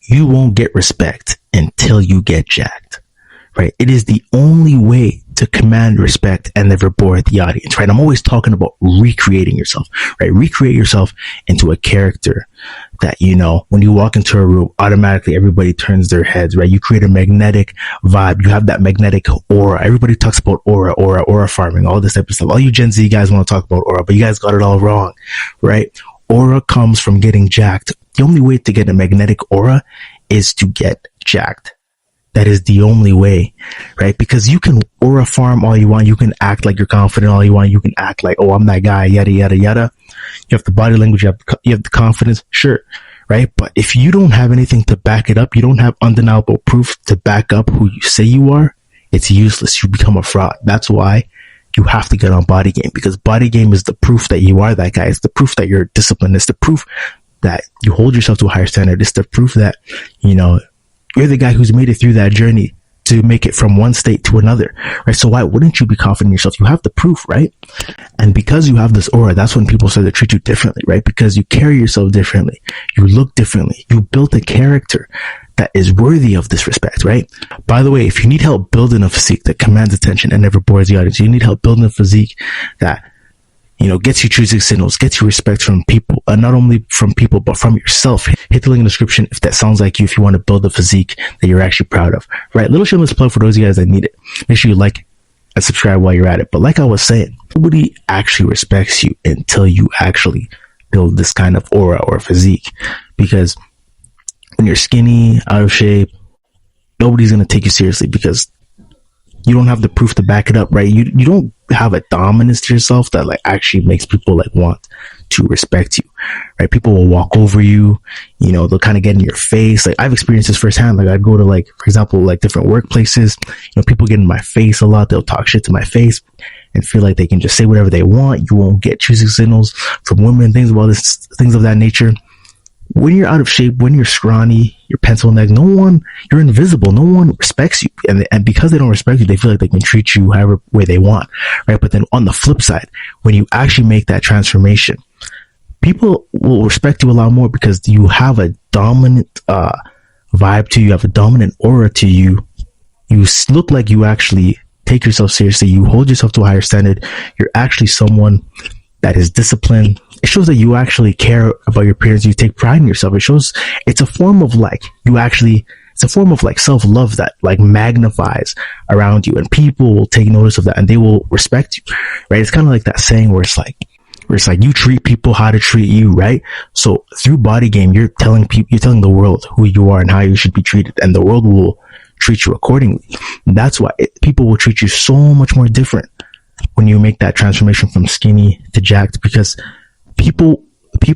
you won't get respect until you get jacked, right? It is the only way to command respect and never bore the audience, right? I'm always talking about recreating yourself, right? Recreate yourself into a character that, you know, when you walk into a room, automatically everybody turns their heads, right? You create a magnetic vibe. You have that magnetic aura. Everybody talks about aura farming, all this type of stuff. All you Gen Z guys want to talk about aura, but you guys got it all wrong, right? Aura comes from getting jacked. The only way to get a magnetic aura is to get jacked. That is the only way, right? Because you can aura farm all you want. You can act like you're confident all you want. You can act like, oh, I'm that guy, yada, yada, yada. You have the body language. You have the confidence. Sure. Right. But if you don't have anything to back it up, you don't have undeniable proof to back up who you say you are, it's useless. You become a fraud. That's why you have to get on Bodygame, because Bodygame is the proof that you are that guy. It's the proof that you're disciplined. It's the proof that you hold yourself to a higher standard. It's the proof that, you know, you're the guy who's made it through that journey to make it from one state to another, right? So why wouldn't you be confident in yourself? You have the proof, right? And because you have this aura, that's when people start to treat you differently, right? Because you carry yourself differently. You look differently. You built a character that is worthy of this respect, right? By the way, if you need help building a physique that commands attention and never bores the audience, you need help building a physique that, you know, gets you choosing signals, gets you respect from people, and not only from people, but from yourself. Hit the link in the description if that sounds like you, if you want to build a physique that you're actually proud of, right? Little shameless plug for those of you guys that need it. Make sure you like and subscribe while you're at it. But like I was saying, nobody actually respects you until you actually build this kind of aura or physique. Because when you're skinny, out of shape, nobody's going to take you seriously because you don't have the proof to back it up, right? You don't have a dominance to yourself that like actually makes people like want to respect you, right? People will walk over you, you know, they'll kind of get in your face. Like I've experienced this firsthand. Like I'd go to like, for example, like different workplaces, you know, people get in my face a lot. They'll talk shit to my face and feel like they can just say whatever they want. You won't get choosing signals from women, things of that nature. When you're out of shape, when you're scrawny, you're pencil neck, you're invisible. No one respects you. And because they don't respect you, they feel like they can treat you however way they want, right? But then on the flip side, when you actually make that transformation, people will respect you a lot more because you have a dominant vibe to you. You have a dominant aura to you. You look like you actually take yourself seriously. You hold yourself to a higher standard. You're actually someone that is disciplined. It shows that you actually care about your appearance. You take pride in yourself. It shows it's a form of like, it's a form of like self-love that like magnifies around you, and people will take notice of that and they will respect you, right? It's kind of like that saying where it's like you treat people how to treat you, right? So through Bodygame, you're telling the world who you are and how you should be treated, and the world will treat you accordingly. And that's why people will treat you so much more different when you make that transformation from skinny to jacked, because people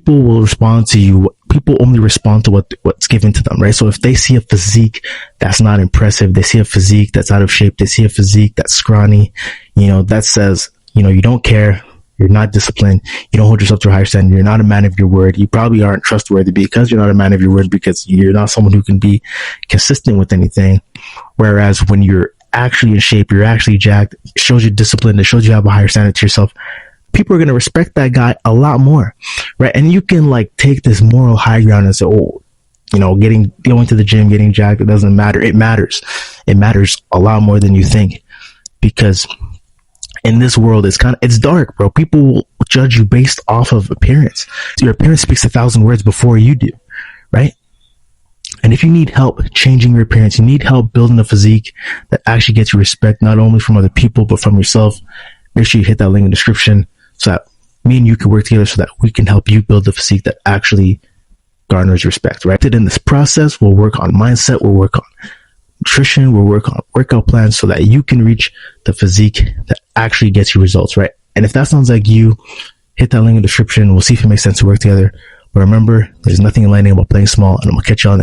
will respond to you. People only respond to what's given to them, right? So if they see a physique that's not impressive, they see a physique that's out of shape, they see a physique that's scrawny, you know, that says, you know, you don't care, you're not disciplined, you don't hold yourself to a higher standard, you're not a man of your word, you probably aren't trustworthy because you're not a man of your word, because you're not someone who can be consistent with anything. Whereas when you're actually in shape, you're actually jacked, it shows you discipline, it shows you have a higher standard to yourself, people are going to respect that guy a lot more, right? And you can like take this moral high ground and say, oh, you know, going to the gym, getting jacked, it doesn't matter. It matters. It matters a lot more than you think, because in this world, it's dark, bro. People will judge you based off of appearance. Your appearance speaks 1,000 words before you do, right? And if you need help changing your appearance, you need help building a physique that actually gets you respect, not only from other people, but from yourself, make sure you hit that link in the description so that me and you can work together so that we can help you build the physique that actually garners respect, right? In this process, we'll work on mindset, we'll work on nutrition, we'll work on workout plans so that you can reach the physique that actually gets you results, right? And if that sounds like you, hit that link in the description. We'll see if it makes sense to work together. But remember, there's nothing enlightening about playing small, and I'm going to catch y'all next